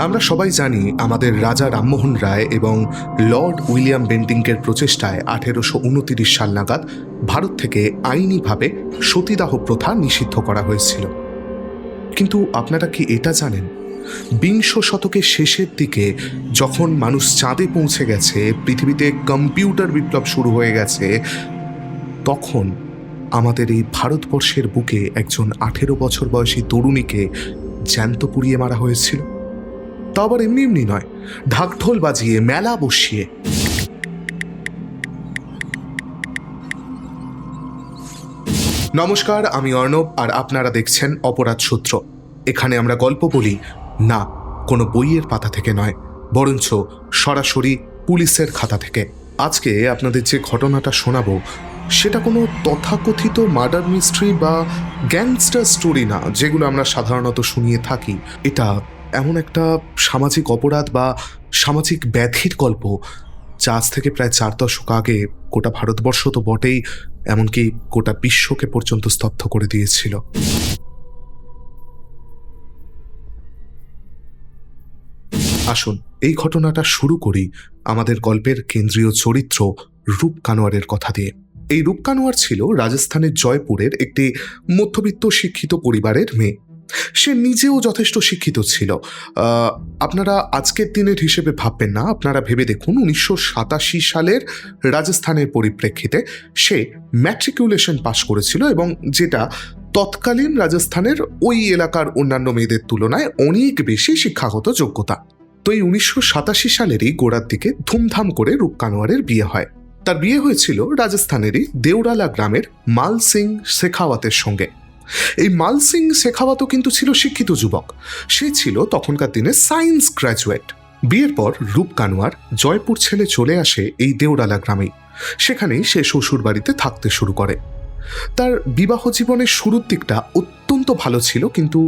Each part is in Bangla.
আমরা সবাই জানি আমাদের রাজা রামমোহন রায় এবং লর্ড উইলিয়াম বেন্টিঙ্কের প্রচেষ্টায় 1829 সাল নাগাদ ভারত থেকে আইনিভাবে সতীদাহ প্রথা নিষিদ্ধ করা হয়েছিল। কিন্তু আপনারা কি এটা জানেন, বিংশ শতকের শেষের দিকে যখন মানুষ চাঁদে পৌঁছে গেছে, পৃথিবীতে কম্পিউটার বিপ্লব শুরু হয়ে গেছে, তখন আমাদের এই ভারতবর্ষের বুকে একজন 18 বছর বয়সী তরুণীকে জ্যান্ত পুড়িয়ে মারা হয়েছিল। তা আবার এমনি এমনি নয়, ঢাকঢোল বাজিয়ে, মেলা বসিয়ে। নমস্কার, আমি অর্ণব, আর আপনারা দেখছেন অপরাধ সূত্র। এখানে আমরা গল্প বলি না কোনো বইয়ের পাতা থেকে নয়, বরঞ্চ সরাসরি পুলিশের খাতা থেকে। আজকে আপনাদের যে ঘটনাটা শোনাবো সেটা কোনো তথাকথিত মার্ডার মিস্ট্রি বা গ্যাংস্টার স্টোরি না, যেগুলো আমরা সাধারণত শুনিয়ে থাকি। এটা এমন একটা সামাজিক অপরাধ বা সামাজিক ব্যাধির গল্প যা আজ থেকে প্রায় 4 দশক আগে গোটা ভারতবর্ষ তো বটেই, এমনকি গোটা বিশ্বকে পর্যন্ত স্তব্ধ করে দিয়েছিল। আসুন এই ঘটনাটা শুরু করি আমাদের গল্পের কেন্দ্রীয় চরিত্র রূপ কানোয়ারের কথা দিয়ে। এই রূপ কানোয়ার ছিল রাজস্থানের জয়পুরের একটি মধ্যবিত্ত শিক্ষিত পরিবারের মেয়ে। সে নিজেও যথেষ্ট শিক্ষিত ছিল। আপনারা আজকের দিনের হিসেবে ভাববেন না, আপনারা ভেবে দেখুন 1987 সালের রাজস্থানের পরিপ্রেক্ষিতে সে ম্যাট্রিকুলেশন পাশ করেছিল, এবং যেটা তৎকালীন রাজস্থানের ওই এলাকার অন্যান্য মেয়েদের তুলনায় অনেক বেশি শিক্ষাগত যোগ্যতা। তো এই 1987 সালেরই গোড়ার দিকে ধুমধাম করে রূপ কানোয়ারের বিয়ে হয়। তার বিয়ে হয়েছিল রাজস্থানেরই দেওরালা গ্রামের মাল সিং শেখাওয়াতের সঙ্গে। এই মাল সিং শেখাওয়াতও কিন্তু ছিল শিক্ষিত যুবক। সে ছিল তখনকার দিনে সায়েন্স গ্র্যাজুয়েট। বিয়ের পর রূপ কানোয়ার জয়পুর ছেড়ে চলে আসে এই দেওরালা গ্রামেই। সেখানেই সে শ্বশুর বাড়িতে থাকতে শুরু করে। তার বিবাহ জীবনের শুরুর দিকটা অত্যন্ত ভালো ছিল, কিন্তু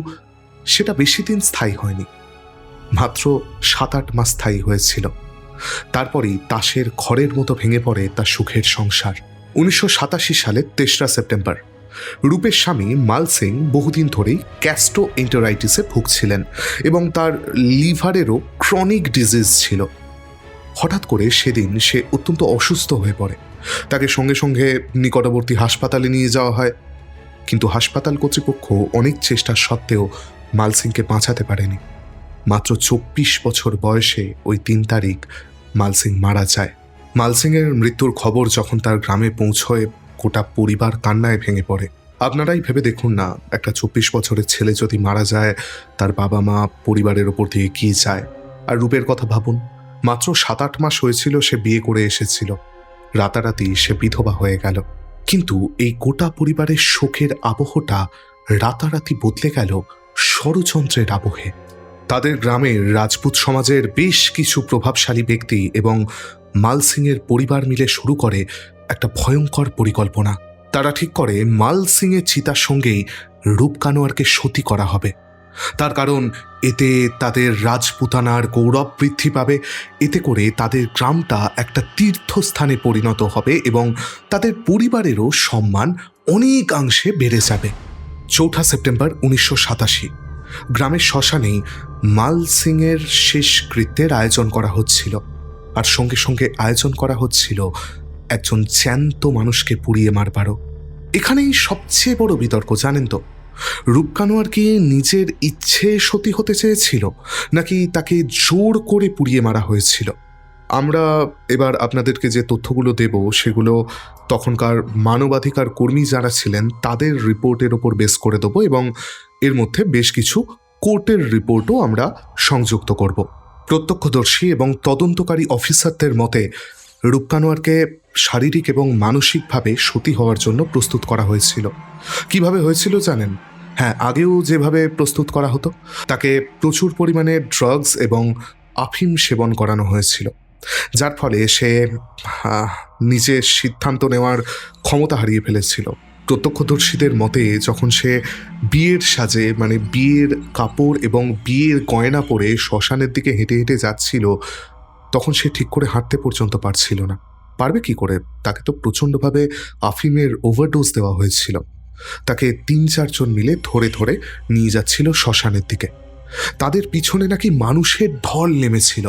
সেটা বেশি দিন স্থায়ী হয়নি, মাত্র 7-8 মাস স্থায়ী হয়েছিল। তারপরেই তাসের ঘরের মতো ভেঙে পড়ে তার সুখের সংসার। 1987 সালের 3রা সেপ্টেম্বর রূপের স্বামী মাল সিং বহুদিন ধরেই গ্যাস্ট্রোএন্টেরাইটিসে ভুগছিলেন এবং তার লিভারেরও ক্রনিক ডিজিজ ছিল। হঠাৎ করে সেদিন সে অত্যন্ত অসুস্থ হয়ে পড়ে। তাকে সঙ্গে সঙ্গে নিকটবর্তী হাসপাতালে নিয়ে যাওয়া হয়, কিন্তু হাসপাতাল কর্তৃপক্ষ অনেক চেষ্টা সত্ত্বেও মাল সিংকে বাঁচাতে পারেনি। মাত্র 24 বছর বয়সে ওই 3 তারিখ মাল সিং মারা যায়। মাল সিংয়ের মৃত্যুর খবর যখন তার গ্রামে পৌঁছয়, গোটা পরিবার কান্নায় ভেঙে পড়ে। আপনারাই ভেবে দেখুন না, একটা 24 বছরের ছেলে যদি মারা যায়, তার বাবা মা পরিবারের ওপর দিয়ে কি যায়। আর রূপের কথা ভাবুন, মাত্র 7-8 মাস হয়েছিল সে বিয়ে করে এসেছিল, রাতারাতি সে বিধবা হয়ে গেল। কিন্তু এই গোটা পরিবারের শোকের আবহটা রাতারাতি বদলে গেল ষড়যন্ত্রের আবহে। তাদের গ্রামের রাজপুত সমাজের বেশ কিছু প্রভাবশালী ব্যক্তি এবং মাল সিংয়ের পরিবার মিলে শুরু করে একটা ভয়ঙ্কর পরিকল্পনা। তারা ঠিক করে মাল সিংয়ের চিতার সঙ্গেই রূপ কানোয়ারকে সতী করা হবে। তার কারণ, এতে তাদের রাজপুতানার গৌরব বৃদ্ধি পাবে, এতে করে তাদের গ্রামটা একটা তীর্থস্থানে পরিণত হবে এবং তাদের পরিবারেরও সম্মান অনেকাংশে বেড়ে যাবে। 4 সেপ্টেম্বর 1987 গ্রামের শ্মশানেই মাল সিংয়ের শেষকৃত্যের আয়োজন করা হচ্ছিল, আর সঙ্গে সঙ্গে আয়োজন করা হচ্ছিল একজন জ্যান্ত মানুষকে পুড়িয়ে মারবারও। এখানেই সবচেয়ে বড় বিতর্ক, জানেন তো, রূপ কানোয়ার কি নিজের ইচ্ছে সতী হতে চেয়েছিল, নাকি তাকে জোর করে পুড়িয়ে মারা হয়েছিল? আমরা এবার আপনাদেরকে যে তথ্যগুলো দেব সেগুলো তখনকার মানবাধিকার কর্মী যারা ছিলেন তাদের রিপোর্টের ওপর বেস করে দেবো, এবং এর মধ্যে বেশ কিছু কোর্টের রিপোর্টও আমরা সংযুক্ত করব। প্রত্যক্ষদর্শী এবং তদন্তকারী অফিসারদের মতে রূপ কানোয়ারকে শারীরিক এবং মানসিকভাবে সতী হওয়ার জন্য প্রস্তুত করা হয়েছিল। কিভাবে হয়েছিল জানেন? হ্যাঁ, আগেও যেভাবে প্রস্তুত করা হতো, তাকে প্রচুর পরিমাণে ড্রাগস এবং আফিম সেবন করানো হয়েছিল, যার ফলে সে নিজের সিদ্ধান্ত নেওয়ার ক্ষমতা হারিয়ে ফেলেছিল। প্রত্যক্ষদর্শীদের মতে যখন সে বিয়ের সাজে, মানে বিয়ের কাপড় এবং বিয়ের গয়না পরে শ্মশানের দিকে হেঁটে হেঁটে যাচ্ছিল, তখন সে ঠিক করে হাঁটতে পর্যন্ত পারছিল না। পারবে কি করে? তাকে তো প্রচণ্ডভাবে আফিমের ওভারডোজ দেওয়া হয়েছিল। তাকে 3-4 জন মিলে ধরে ধরে নিয়ে যাচ্ছিল শ্মশানের দিকে। তাদের পিছনে নাকি মানুষের ঢল নেমেছিল।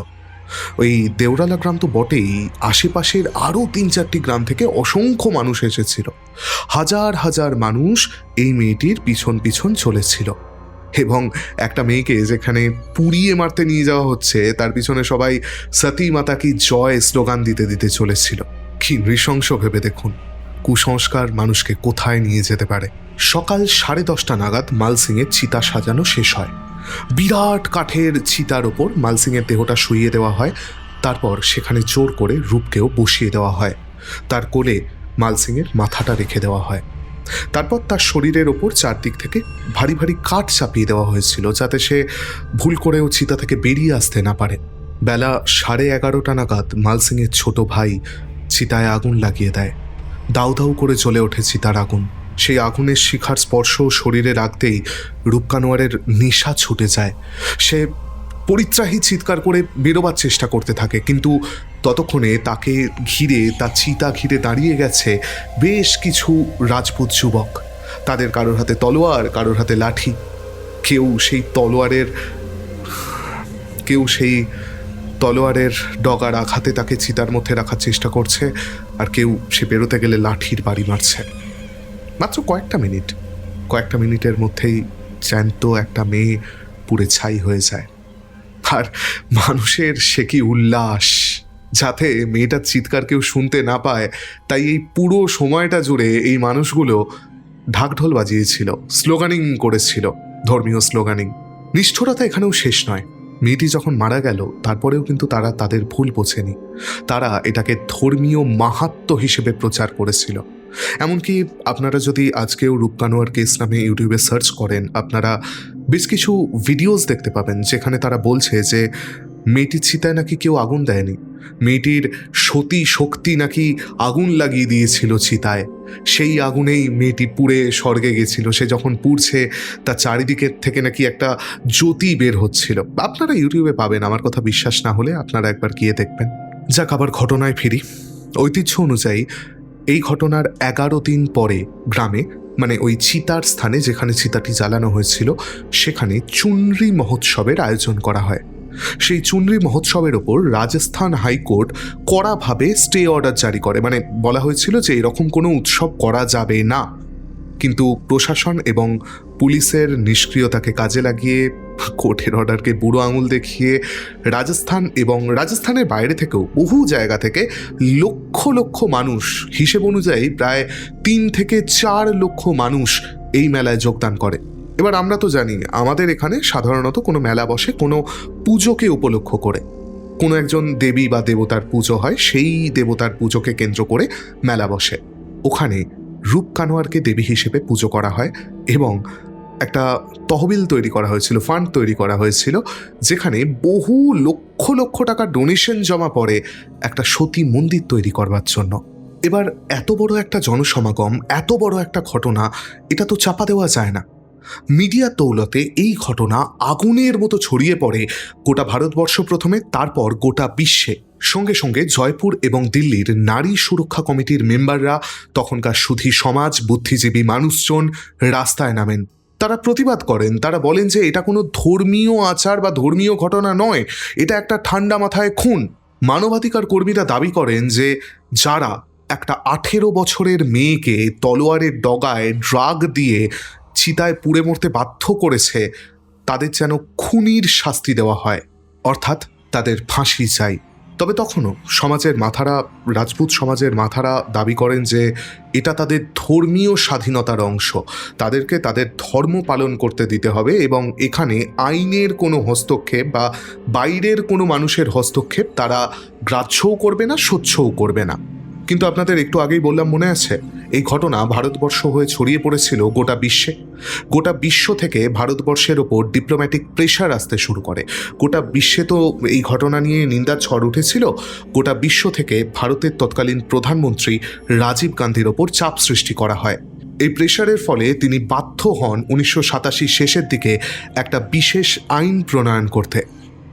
ওই দেওরালা গ্রাম তো বটেই, আশেপাশের আরও 3-4টি গ্রাম থেকে অসংখ্য মানুষ এসেছিল। হাজার হাজার মানুষ এই মেয়েটির পিছন পিছন চলেছিল, এবং একটা মেয়েকে যেখানে পুড়িয়ে মারতে নিয়ে যাওয়া হচ্ছে তার পিছনে সবাই সতী মাতা কি জয় স্লোগান দিতে দিতে চলেছিল। কি নৃশংস ভেবে দেখুন, কুসংস্কার মানুষকে কোথায় নিয়ে যেতে পারে। সকাল 10:30 নাগাদ মালসিংয়ের চিতা সাজানো শেষ হয়। বিরাট কাঠের চিতার ওপর মালসিংয়ের দেহটা শুইয়ে দেওয়া হয়। তারপর সেখানে জোর করে রূপকেও বসিয়ে দেওয়া হয়। তার কোলে মালসিংয়ের মাথাটা রেখে দেওয়া হয়। তারপর তার শরীরের ওপর চারদিক থেকে ভারী ভারী কাঠ চাপিয়ে দেওয়া হয়েছিল, যাতে সে ভুল করেও চিতা থেকে বেরিয়ে আসতে না পারে। বেলা 11:30 নাগাদ মালসিংয়ের ছোট ভাই চিতায় আগুন লাগিয়ে দেয়। দাউ দাউ করে জ্বলে ওঠে চিতার আগুন। সেই আগুনের শিখার স্পর্শ শরীরে রাখতেই রূপ কানোয়ারের নেশা ছুটে যায়। সে পরিত্রাহী চিৎকার করে বেরোবার চেষ্টা করতে থাকে, কিন্তু ততক্ষণে তাকে ঘিরে, তার চিতা ঘিরে দাঁড়িয়ে গেছে বেশ কিছু রাজপুত যুবক। তাদের কারোর হাতে তলোয়ার, কারোর হাতে লাঠি। কেউ সেই তলোয়ারের ডগার আঘাতে তাকে চিতার মধ্যে রাখার চেষ্টা করছে, আর কেউ সে বেরোতে গেলে লাঠির বাড়ি মারছে। মাত্র কয়েকটা মিনিটের মধ্যেই জ্যান্ত একটা মেয়ে পুড়ে ছাই হয়ে যায়। আর মানুষের সে কি উল্লাস! যাতে মেয়েটার চিৎকার কেউ শুনতে না পায়, তাই এই পুরো সময়টা জুড়ে এই মানুষগুলো ঢাকঢোল বাজিয়েছিল, স্লোগানিং করেছিল, ধর্মীয় স্লোগানিং। নিষ্ঠুরতা এখানেও শেষ নয়। মেয়েটি যখন মারা গেল তারপরেও কিন্তু তারা তাদের ভুল বোঝেনি। তারা এটাকে ধর্মীয় মাহাত্ম্য হিসেবে প্রচার করেছিল। এমনকি আপনারা যদি আজকেও রূপ কানোয়ার কেস নামে ইউটিউবে সার্চ করেন, আপনারা বেশ কিছু ভিডিওস দেখতে পাবেন যেখানে তারা বলছে যে মেয়েটির চিতায় নাকি কেউ আগুন দেয়নি, মেয়েটির সতী শক্তি নাকি আগুন লাগিয়ে দিয়েছিল চিতায়। সেই আগুনেই মেয়েটি পুড়ে স্বর্গে গেছিল। সে যখন পুড়ছে তার চারিদিকের থেকে নাকি একটা জ্যোতি বের হচ্ছিল। আপনারা ইউটিউবে পাবেন, আমার কথা বিশ্বাস না হলে আপনারা একবার গিয়ে দেখবেন। যাক, আবার ঘটনায় ফিরি। ঐতিহ্য অনুযায়ী এই ঘটনার 11 দিন পরে গ্রামে, মানে ওই চিতার স্থানে যেখানে চিতাটি জ্বালানো হয়েছিল, সেখানে চুনরি মহোৎসবের আয়োজন করা হয়। সেই চুনরি মহোৎসবের ওপর রাজস্থান হাইকোর্ট কড়াভাবে স্টে অর্ডার জারি করে। মানে বলা হয়েছিল যে এরকম কোনো উৎসব করা যাবে না, কিন্তু প্রশাসন এবং পুলিশের নিষ্ক্রিয়তাকে কাজে লাগিয়ে, কোর্টের অর্ডারকে বুড়ো আঙুল দেখিয়ে রাজস্থান এবং রাজস্থানের বাইরে থেকেও বহু জায়গা থেকে লক্ষ লক্ষ মানুষ, হিসেব অনুযায়ী প্রায় 3 থেকে 4 লক্ষ মানুষ এই মেলায় যোগদান করে। এবার আমরা তো জানি আমাদের এখানে সাধারণত কোনো মেলা বসে কোনো পুজোকে উপলক্ষ করে, কোনো একজন দেবী বা দেবতার পুজো হয়, সেই দেবতার পুজোকে কেন্দ্র করে মেলা বসে। ওখানে রূপ কানোয়ারকে দেবী হিসেবে পুজো করা হয় এবং একটা তহবিল তৈরি করা হয়েছিল, ফান্ড তৈরি করা হয়েছিল, যেখানে বহু লক্ষ লক্ষ টাকা ডোনেশন জমা পড়ে একটা সতী মন্দির তৈরি করবার জন্য। এবার এত বড় একটা জনসমাগম, এত বড় একটা ঘটনা, এটা তো চাপা দেওয়া যায় না। মিডিয়ার দৌলতে এই ঘটনা আগুনের মতো ছড়িয়ে পড়ে গোটা ভারতবর্ষ প্রথমে, তারপর গোটা বিশ্বে। সঙ্গে সঙ্গে জয়পুর এবং দিল্লির নারী সুরক্ষা কমিটির মেম্বাররা, তখনকার সুধী সমাজ, বুদ্ধিজীবী মানুষজন রাস্তায় নামেন। তারা প্রতিবাদ করেন। তারা বলেন যে এটা কোনো ধর্মীয় আচার বা ধর্মীয় ঘটনা নয়, এটা একটা ঠান্ডা মাথায় খুন। মানবাধিকার কর্মীরা দাবি করেন যে যারা একটা 18 বছরের মেয়েকে তলোয়ারের ডগায় ড্রাগ দিয়ে চিতায় পুড়ে মরতে বাধ্য করেছে, তাদের যেন খুনির শাস্তি দেওয়া হয়, অর্থাৎ তাদের ফাঁসি চাই। তবে তখনও সমাজের মাথারা, রাজপুত সমাজের মাথারা দাবি করেন যে এটা তাদের ধর্মীয় স্বাধীনতার অংশ, তাদেরকে তাদের ধর্ম পালন করতে দিতে হবে এবং এখানে আইনের কোনো হস্তক্ষেপ বা বাইরের কোনো মানুষের হস্তক্ষেপ তারা গ্রাহ্যও করবে না, সহ্যও করবে না। কিন্তু আপনাদের একটু আগেই বললাম, মনে আছে, এই ঘটনা ভারতবর্ষ হয়ে ছড়িয়ে পড়েছিল গোটা বিশ্বে। গোটা বিশ্ব থেকে ভারতবর্ষের ওপর ডিপ্লোম্যাটিক প্রেশার আসতে শুরু করে। গোটা বিশ্বে তো এই ঘটনা নিয়ে নিন্দার ঝড় উঠেছিল। গোটা বিশ্ব থেকে ভারতের তৎকালীন প্রধানমন্ত্রী রাজীব গান্ধীর ওপর চাপ সৃষ্টি করা হয়। এই প্রেশারের ফলে তিনি বাধ্য হন 1987 শেষের দিকে একটা বিশেষ আইন প্রণয়ন করতে,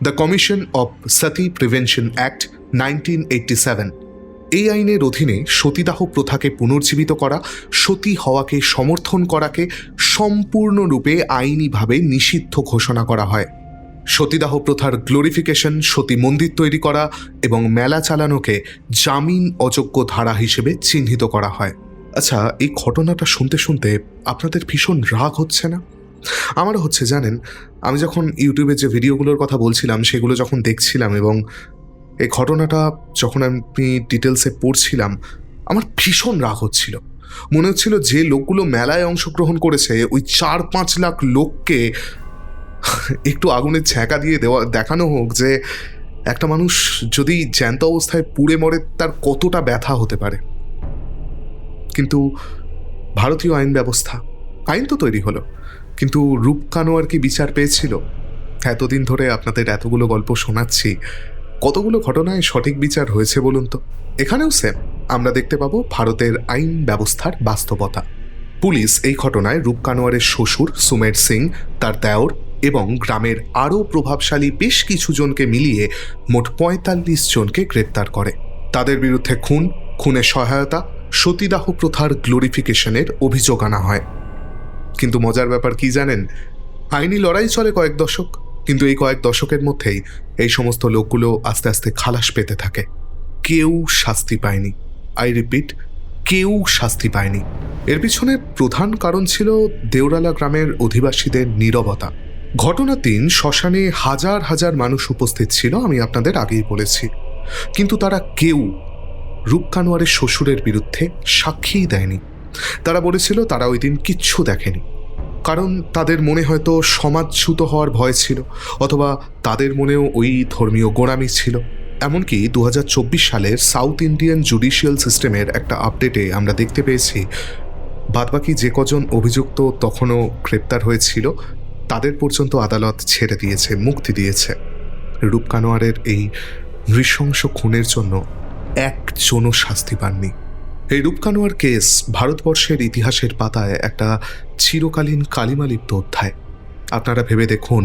the commission of Sati prevention act 1987। এই আইনের অধীনে সতীদাহ প্রথাকে পুনর্জীবিত করা, সতী হওয়াকে সমর্থন করাকে সম্পূর্ণরূপে আইনিভাবে নিষিদ্ধ ঘোষণা করা হয়। সতীদাহ প্রথার গ্লোরিফিকেশন, সতী মন্দির তৈরি করা এবং মেলা চালানোকে জামিন অযোগ্য ধারা হিসেবে চিহ্নিত করা হয়। আচ্ছা, এই ঘটনাটা শুনতে শুনতে আপনাদের ভীষণ রাগ হচ্ছে না? আমারও হচ্ছে, জানেন। আমি যখন ইউটিউবে যে ভিডিওগুলোর কথা বলছিলাম সেগুলো যখন দেখছিলাম এবং এই ঘটনাটা যখন আমি ডিটেলসে পড়ছিলাম, আমার ভীষণ রাগ হচ্ছিল। মনে হচ্ছিল যে লোকগুলো মেলায় অংশগ্রহণ করেছে ওই 4-5 লাখ লোককে একটু আগুনের ছ্যাঁকা দিয়ে দেখানো হোক যে একটা মানুষ যদি জ্যান্ত অবস্থায় পুড়ে মরে তার কতটা ব্যথা হতে পারে। কিন্তু ভারতীয় আইন ব্যবস্থা, আইন তো তৈরি হলো, কিন্তু রূপ কানোয়ার কি বিচার পেয়েছিল? এতদিন ধরে আপনাদের এতগুলো গল্প শোনাচ্ছি, কতগুলো ঘটনায় সঠিক বিচার হয়েছে বলুন তো? এখানেও সেম আমরা দেখতে পাবো ভারতের আইন ব্যবস্থার বাস্তবতা। পুলিশ এই ঘটনায় রূপ কানোয়ারের শ্বশুর সুমের সিং, তার দেওর এবং গ্রামের আরও প্রভাবশালী বেশ কিছু জনকে মিলিয়ে মোট ৪৫ জনকে গ্রেপ্তার করে। তাদের বিরুদ্ধে খুনের সহায়তা, সতীদাহ প্রথার গ্লোরিফিকেশনের অভিযোগ আনা হয়। কিন্তু মজার ব্যাপার কি জানেন? আইনি লড়াই চলে কয়েক দশক, কিন্তু এই কয়েক দশকের মধ্যেই এই সমস্ত লোকগুলো আস্তে আস্তে খালাস পেতে থাকে। কেউ শাস্তি পায়নি। আই রিপিট, কেউ শাস্তি পায়নি। এর পিছনে প্রধান কারণ ছিল দেওরালা গ্রামের অধিবাসীদের নীরবতা। ঘটনার দিন শ্মশানে হাজার হাজার মানুষ উপস্থিত ছিল, আমি আপনাদের আগেই বলেছি, কিন্তু তারা কেউ রূপ কানোয়ারের শ্বশুরের বিরুদ্ধে সাক্ষীই দেয়নি। তারা বলেছিল তারা ওই দিন কিচ্ছু দেখেনি, কারণ তাদের মনে হয়তো সমাজচ্যুত হওয়ার ভয় ছিল, অথবা তাদের মনেও ওই ধর্মীয় গোঁড়ামি ছিল। এমনকি 2024 সালের সাউথ ইন্ডিয়ান জুডিশিয়াল সিস্টেমের একটা আপডেটে আমরা দেখতে পেয়েছি বাদবাকি যে কজন অভিযুক্ত তখনও গ্রেপ্তার হয়েছিল তাদের পর্যন্ত আদালত ছেড়ে দিয়েছে, মুক্তি দিয়েছে। রূপ কানোয়ারের এই নৃশংস খুনের জন্য একজনও শাস্তি পাননি। এই রূপ কানোয়ার কেস ভারতবর্ষের ইতিহাসের পাতায় একটা চিরকালীন কালিমালিপ্ত অধ্যায়। আপনারা ভেবে দেখুন,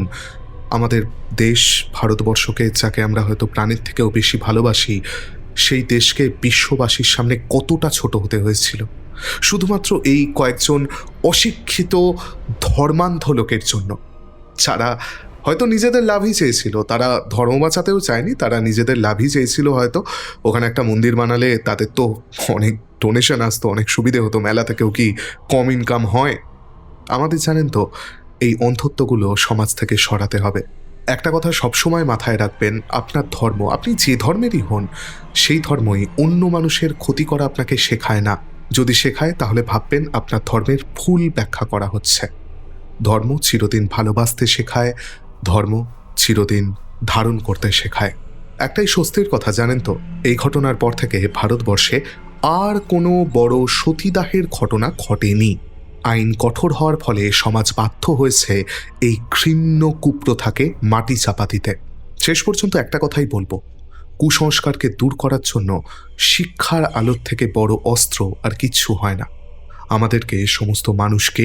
আমাদের দেশ ভারতবর্ষকে, যাকে আমরা হয়তো প্রাণের থেকেও বেশি ভালোবাসি, সেই দেশকে বিশ্ববাসীর সামনে কতটা ছোট হতে হয়েছিল শুধুমাত্র এই কয়েকজন অশিক্ষিত ধর্মান্ধ লোকের জন্য, যারা হয়তো নিজেদের লাভই চেয়েছিল। তারা ধর্ম বাঁচাতেও চায়নি, তারা নিজেদের লাভই চেয়েছিল। হয়তো ওখানে একটা মন্দির বানালে তাদের তো অনেক ডোনেশন আসতো, অনেক সুবিধে হতো, মেলা থেকেও কি কম ইনকাম হয়? আমাদের জানেন তো, এই অন্ধত্বগুলো সমাজ থেকে সরাতে হবে। একটা কথা সবসময় মাথায় রাখবেন, আপনার ধর্ম, আপনি যে ধর্মেরই হন, সেই ধর্মই অন্য মানুষের ক্ষতি করা আপনাকে শেখায় না। যদি শেখায় তাহলে ভাববেন আপনার ধর্মের ভুল ব্যাখ্যা করা হচ্ছে। ধর্ম চিরদিন ভালোবাসতে শেখায়, ধর্ম চিরদিন ধারণ করতে শেখায়। একটাই স্বস্তির কথা জানেন তো, এই ঘটনার পর থেকে ভারতবর্ষে আর কোনো বড় সতীদাহের ঘটনা ঘটেনি। আইন কঠোর হওয়ার ফলে সমাজ বাধ্য হয়েছে এই ঘৃণ্য কুপ্রথাকে মাটি চাপা দিতে। শেষ পর্যন্ত একটা কথাই বলবো, কুসংস্কারকে দূর করার জন্য শিক্ষার আলোর থেকে বড় অস্ত্র আর কিচ্ছু হয় না। আমাদেরকে সমস্ত মানুষকে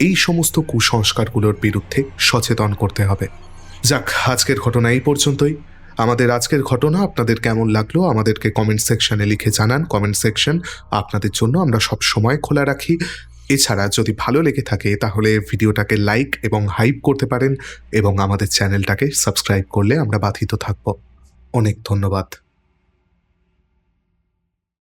এই সমস্ত কুসংস্কারগুলোর বিরুদ্ধে সচেতন করতে হবে। যাক, আজকের ঘটনা এই পর্যন্তই। আমাদের আজকের ঘটনা আপনাদের কেমন লাগলো আমাদেরকে কমেন্ট সেকশনে লিখে জানান। কমেন্ট সেকশন আপনাদের জন্য আমরা সব সময় খোলা রাখি। এছাড়া যদি ভালো লেগে থাকে তাহলে ভিডিওটাকে লাইক এবং হাইপ করতে পারেন, এবং আমাদের চ্যানেলটাকে সাবস্ক্রাইব করলে আমরা বাধিত থাকব। অনেক ধন্যবাদ।